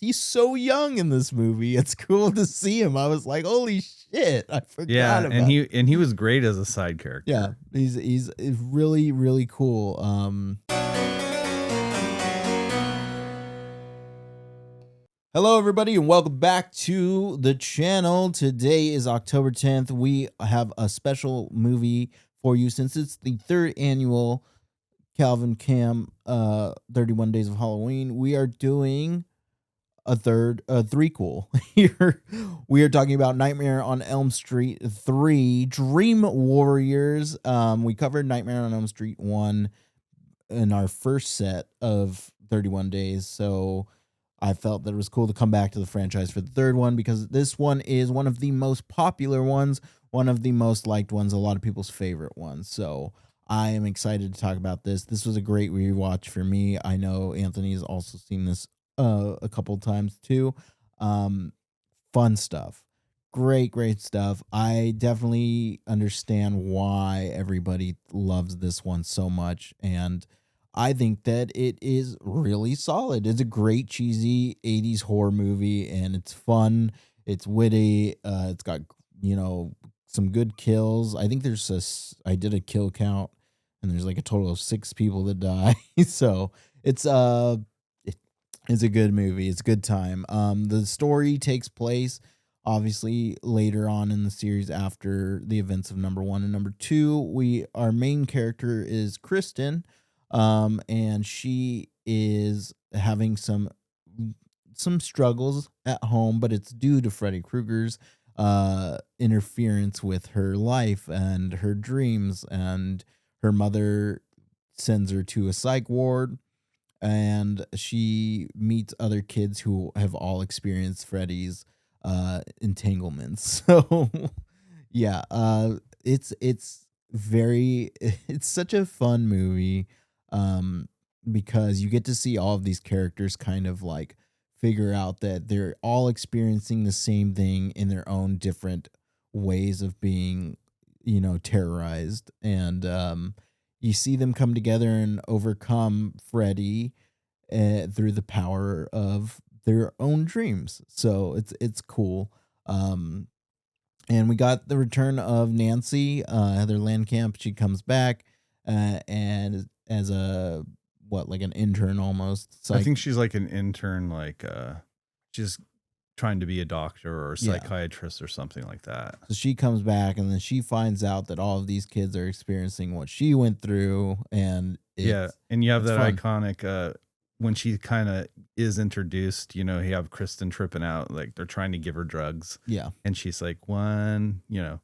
he's so young in this movie. It's cool to see him. I was like, holy shit, I forgot about and he was great as a side character. Yeah, he's really, really cool. Hello, everybody, and welcome back to the channel. Today is October 10th. We have a special movie for you since it's the third annual Calvin Cam 31 Days of Halloween. We are doing a threequel here. We are talking about Nightmare on Elm Street 3 Dream Warriors. We covered Nightmare on Elm Street 1 in our first set of 31 days, so I felt that it was cool to come back to the franchise for the third one because this one is one of the most popular ones, one of the most liked ones, a lot of people's favorite ones. So I am excited to talk about this. This was a great rewatch for me. I know Anthony has also seen this a couple times too. Fun stuff. Great stuff. I definitely understand why everybody loves this one so much, and I think that it is really solid. It's a great cheesy 80s horror movie, and it's fun. It's witty. It's got, some good kills. I think I did a kill count, and there's like a total of 6 people that die. So it's a good movie. It's a good time. The story takes place obviously later on in the series after the events of number 1 and number 2. Our main character is Kristen. And she is having some struggles at home, but it's due to Freddy Krueger's interference with her life and her dreams, and her mother sends her to a psych ward, and she meets other kids who have all experienced Freddy's entanglements. So yeah, it's such a fun movie. Because you get to see all of these characters kind of like figure out that they're all experiencing the same thing in their own different ways of being, terrorized. And you see them come together and overcome Freddy through the power of their own dreams. So it's cool. And we got the return of Nancy, Heather Landcamp. She comes back and as like an intern almost. I think she's like an intern, she's trying to be a doctor or a psychiatrist or something like that. So she comes back, and then she finds out that all of these kids are experiencing what she went through, and and you have that fun. iconic when she kind of is introduced, you have Kristen tripping out, like they're trying to give her drugs. Yeah. And she's like, 1, Yeah.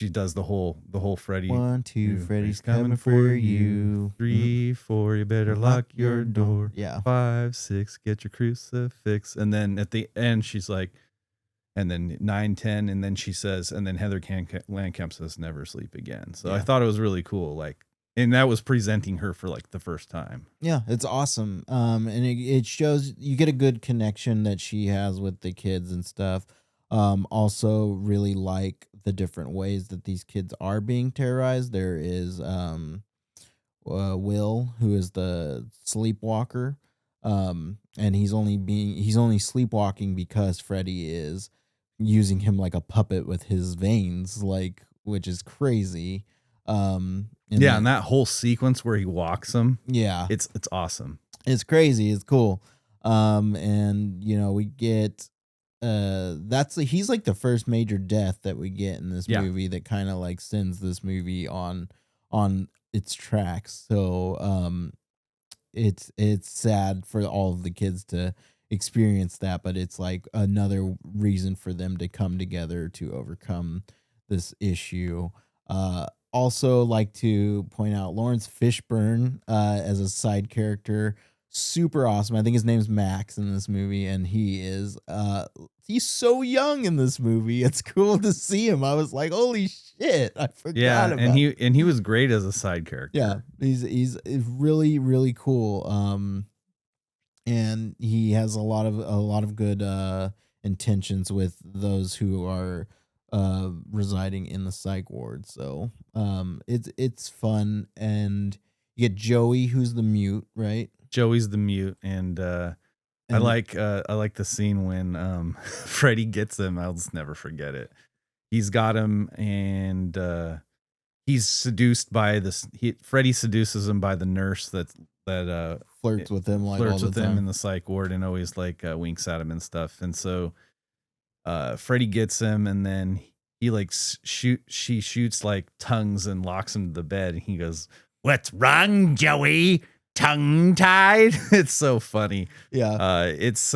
She does the whole Freddy. 1, 2, Freddy's coming for you. 3, 4, you better lock your door. Yeah. 5, 6, get your crucifix. And then at the end, she's like, and then 9, 10, and then she says, and then Heather Landcamp says, never sleep again. So I thought it was really cool. And that was presenting her for the first time. Yeah, it's awesome. And it shows you get a good connection that she has with the kids and stuff. Also really like the different ways that these kids are being terrorized. There is Will, who is the sleepwalker, and he's only sleepwalking because Freddy is using him like a puppet with his veins, which is crazy. And that whole sequence where he walks him, it's awesome. It's crazy. It's cool. And we get he's like the first major death that we get in this movie that kind of like sends this movie on its tracks. So it's sad for all of the kids to experience that, but it's like another reason for them to come together to overcome this issue. Also like to point out Lawrence Fishburne as a side character. Super awesome. I think his name's Max in this movie, and he's so young in this movie. It's cool to see him. I was like, holy shit, I forgot about him. And he was great as a side character. Yeah, he's really, really cool. And he has a lot of good intentions with those who are residing in the psych ward. So it's fun, and you get Joey, who's the mute, right? Joey's the mute, and I like the scene when Freddy gets him. I'll just never forget it. He's got him, and he's seduced by this. Freddy seduces him by the nurse that flirts with him, like flirts all with the him time. in the psych ward, and always like winks at him and stuff. And so Freddy gets him, and then he like she shoots like tongues and locks him to the bed, and he goes, "What's wrong, Joey? Tongue tied?" It's so funny. Yeah. It's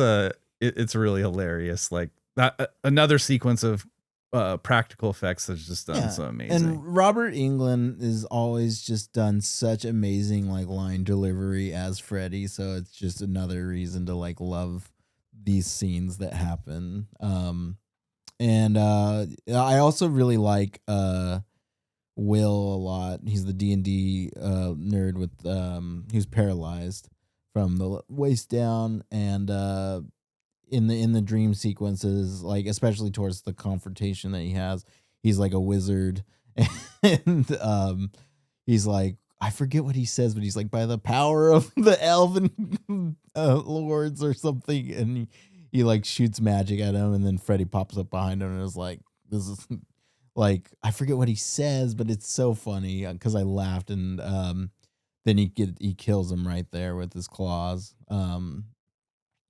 really hilarious. Like another sequence of practical effects that's just done so amazing. And Robert Englund is always just done such amazing like line delivery as Freddy, so it's just another reason to like love these scenes that happen. And I also really like Will a lot. He's the D&D nerd with he was paralyzed from the waist down, and in the dream sequences, like especially towards the confrontation that he has, he's like a wizard, and he's like, I forget what he says, but he's like, by the power of the elven lords or something, and he like shoots magic at him, and then Freddy pops up behind him and is like, this is like, I forget what he says, but it's so funny because I laughed, and then he kills him right there with his claws.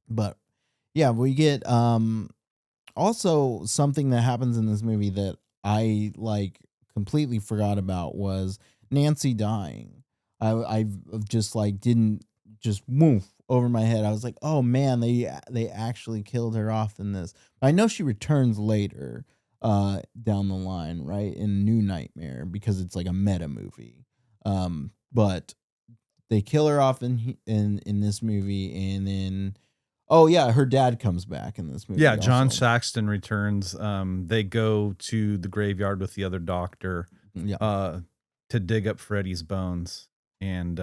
But yeah, we get also something that happens in this movie that I like completely forgot about was Nancy dying. I just like didn't just move over my head. I was like, oh man, they actually killed her off in this. I know she returns later down the line, right, in New Nightmare, because it's like a meta movie. But they kill her off in this movie, and then oh yeah, her dad comes back in this movie. Yeah, John also. Saxton returns. They go to the graveyard with the other doctor to dig up Freddy's bones, and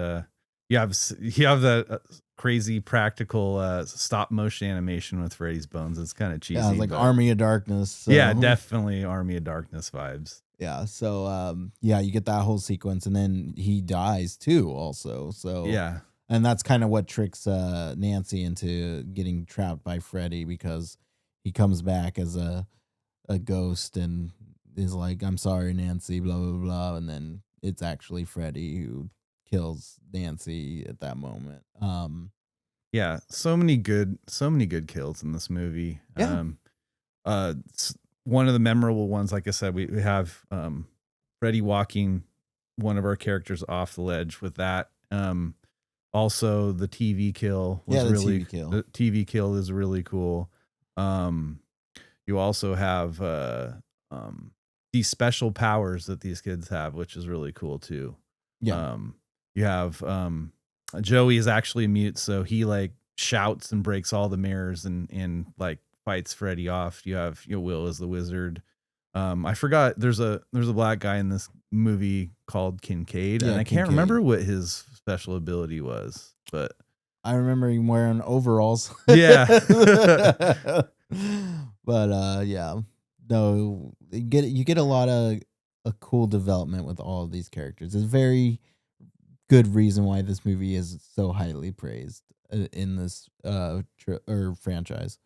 you have that crazy practical stop motion animation with Freddy's bones. It's kind of cheesy. Yeah, it's like Army of Darkness. So. Yeah, definitely Army of Darkness vibes. Yeah, so yeah, you get that whole sequence, and then he dies too, also. So yeah. And that's kind of what tricks Nancy into getting trapped by Freddy, because he comes back as a ghost and is like, I'm sorry, Nancy, blah, blah, blah. And then it's actually Freddy who kills Nancy at that moment. Yeah, so many good kills in this movie. Yeah. One of the memorable ones, like I said, we have Freddy walking one of our characters off the ledge with that. Also, the TV kill was the TV kill is really cool. You also have these special powers that these kids have, which is really cool too. Yeah. You have Joey is actually mute, so he like shouts and breaks all the mirrors and like fights Freddy off. You have Will as the wizard. I forgot there's a black guy in this movie called Kincaid, and I can't remember what his special ability was, but I remember him wearing overalls. Yeah. But yeah. No, you get a lot of a cool development with all of these characters. It's a very good reason why this movie is so highly praised in this franchise.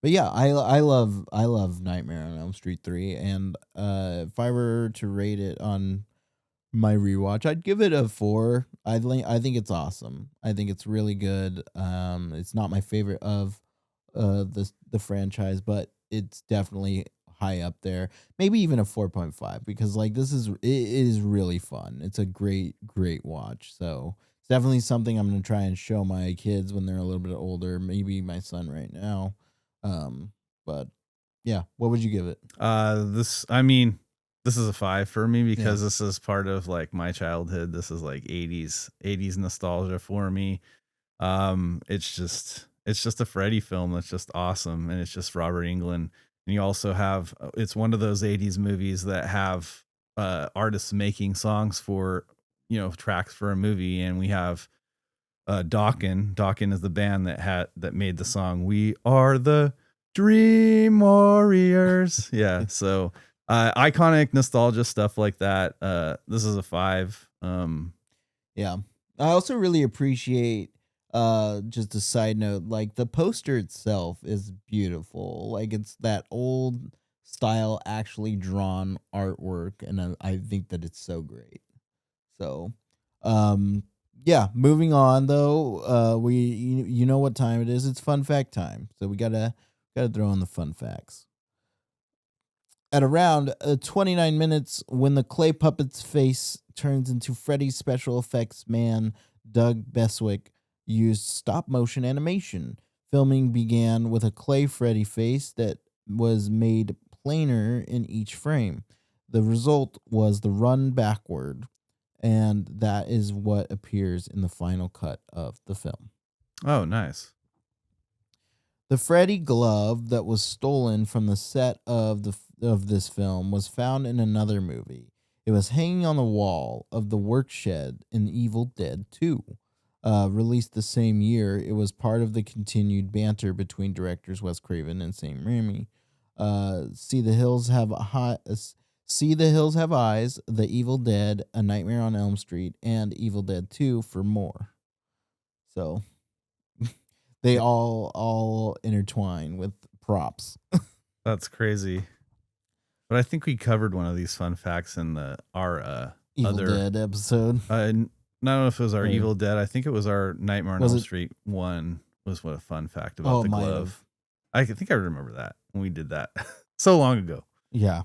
But yeah, I love Nightmare on Elm Street 3, and if I were to rate it on my rewatch, I'd give it a 4. I think it's awesome. I think it's really good. It's not my favorite of the franchise, but it's definitely high up there. Maybe even a 4.5, because like it is really fun. It's a great watch. So it's definitely something I'm gonna try and show my kids when they're a little bit older. Maybe my son right now. But yeah, what would you give it? This is a 5 for me, because this is part of like my childhood. This is like 80s nostalgia for me. It's just a Freddy film that's just awesome, and it's just Robert Englund. And you also have, it's one of those 80s movies that have artists making songs for, tracks for a movie, and we have Dokken. Dokken is the band that made the song "We Are the Dream Warriors." Yeah, so iconic nostalgia stuff like that. This is a 5. Yeah, I also really appreciate Just a side note, like the poster itself is beautiful. Like it's that old style, actually drawn artwork, and I think that it's so great. So, um, yeah. Moving on though, you know what time it is? It's fun fact time. So we gotta throw in the fun facts. At around 29 minutes, when the clay puppet's face turns into Freddy's special effects man, Doug Beswick used stop motion animation. Filming began with a clay Freddy face that was made plainer in each frame. The result was the run backward, and that is what appears in the final cut of the film. Oh, nice. The Freddy glove that was stolen from the set of this film was found in another movie. It was hanging on the wall of the work shed in Evil Dead 2. Released the same year, it was part of the continued banter between directors Wes Craven and Sam Raimi. See the Hills Have See the Hills Have Eyes, The Evil Dead, A Nightmare on Elm Street, and Evil Dead 2 for more. So they all intertwine with props. That's crazy. But I think we covered one of these fun facts in our Evil other Dead episode. I don't know if it was our Right. Evil Dead. I think it was our Nightmare on Was Elm it? Street one. Was what a fun fact about the Might glove. have. I think I remember that when we did that so long ago. Yeah.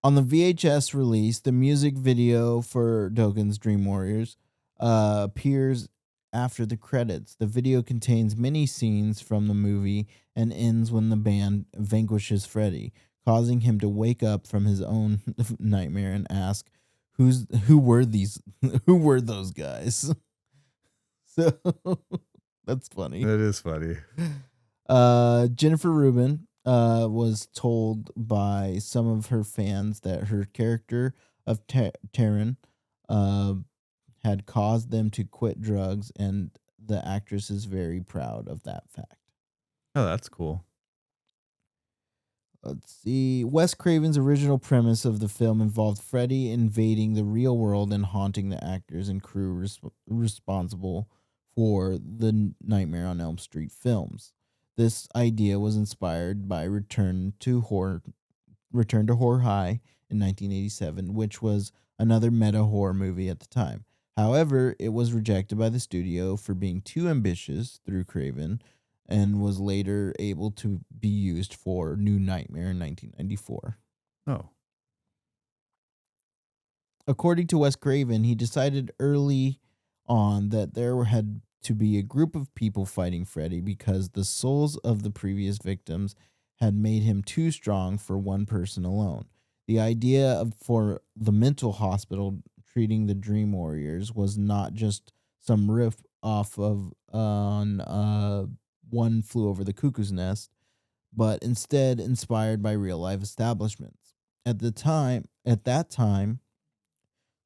On the VHS release, the music video for Dogen's Dream Warriors appears after the credits. The video contains many scenes from the movie and ends when the band vanquishes Freddy, causing him to wake up from his own nightmare and ask, who were those guys?" So that's funny. That is funny. Jennifer Rubin was told by some of her fans that her character of Taryn had caused them to quit drugs, and the actress is very proud of that fact. Oh, that's cool. Let's see. Wes Craven's original premise of the film involved Freddy invading the real world and haunting the actors and crew responsible for the Nightmare on Elm Street films. This idea was inspired by Return to Horror High in 1987, which was another meta horror movie at the time. However, it was rejected by the studio for being too ambitious through Craven, and was later able to be used for New Nightmare in 1994. Oh, According to Wes Craven, he decided early on that there had to be a group of people fighting Freddy because the souls of the previous victims had made him too strong for one person alone. The idea for the mental hospital treating the Dream Warriors was not just some riff off of on One Flew Over the Cuckoo's Nest, but instead inspired by real life establishments. At that time,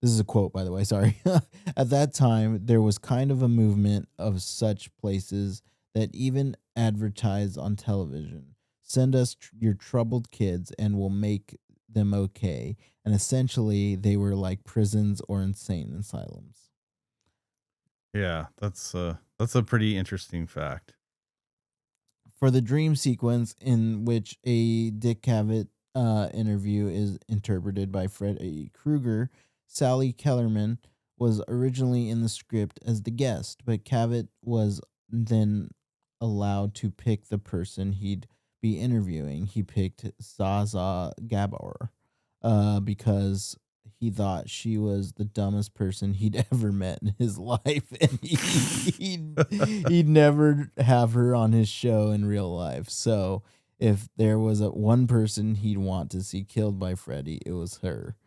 this is a quote, by the way, sorry. At that time, there was kind of a movement of such places that even advertise on television. Send us your troubled kids and we'll make them okay. And essentially, they were like prisons or insane asylums. yeah. That's a pretty interesting fact. For the dream sequence in which a Dick Cavett interview is interpreted by Freddy Krueger, Sally Kellerman was originally in the script as the guest, but Cavett was then allowed to pick the person he'd be interviewing. He picked Zaza Gabor because he thought she was the dumbest person he'd ever met in his life, and he'd never have her on his show in real life. So if there was one person he'd want to see killed by Freddy, it was her.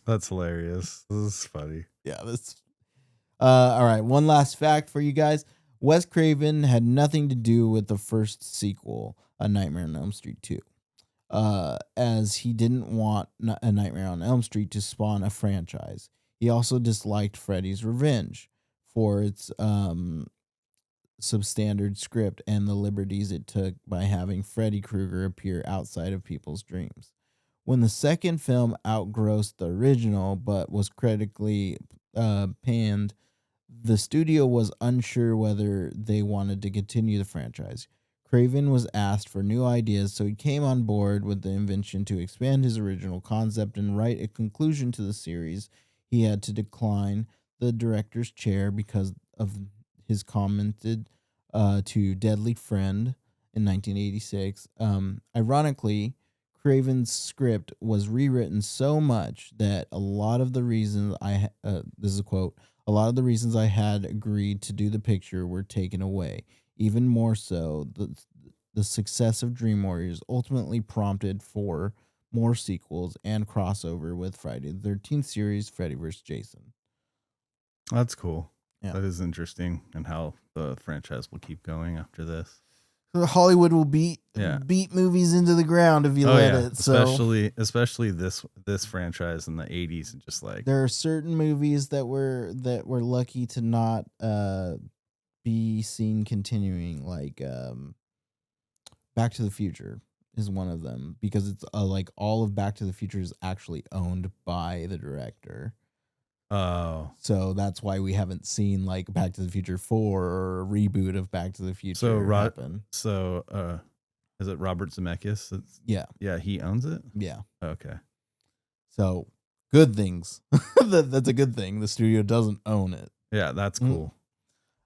That's hilarious. This is funny. Yeah, that's all right. One last fact for you guys. Wes Craven had nothing to do with the first sequel, A Nightmare on Elm Street 2. As he didn't want A Nightmare on Elm Street to spawn a franchise. He also disliked Freddy's Revenge for its substandard script and the liberties it took by having Freddy Krueger appear outside of people's dreams. When the second film outgrossed the original but was critically panned, The studio was unsure whether they wanted to continue the franchise. Craven was asked for new ideas, so he came on board with the invention to expand his original concept and write a conclusion to the series. He had to decline the director's chair because of his commented to Deadly Friend in 1986. Ironically, Craven's script was rewritten so much that a lot of the reasons this is a quote, a lot of the reasons I had agreed to do the picture were taken away. Even more so, the success of Dream Warriors ultimately prompted for more sequels and crossover with Friday the 13th series, Freddy vs. Jason. That's cool. Yeah. That is interesting, and how the franchise will keep going after this. Hollywood will beat movies into the ground if you let it. Especially this franchise in the 80s, and just like there are certain movies that we're lucky to not be seen continuing, like Back to the Future is one of them, because it's like all of Back to the Future is actually owned by the director. Oh, so that's why we haven't seen like Back to the Future 4 or a reboot of Back to the Future happen. So, is it Robert Zemeckis? Yeah, he owns it. Yeah. Okay. So good things. That's a good thing. The studio doesn't own it. Yeah, that's cool.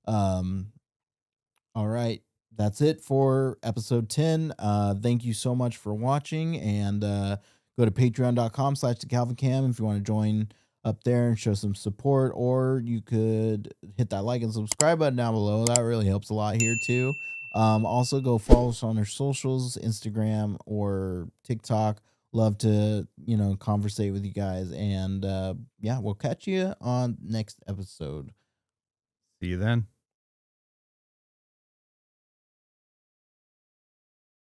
All right. That's it for episode 10. Thank you so much for watching, and go to patreon.com/thecalvincam if you want to join up there and show some support, or you could hit that like and subscribe button down below. That really helps a lot here too. Also go follow us on our socials, Instagram or TikTok. Love to, conversate with you guys, and we'll catch you on next episode. See you then.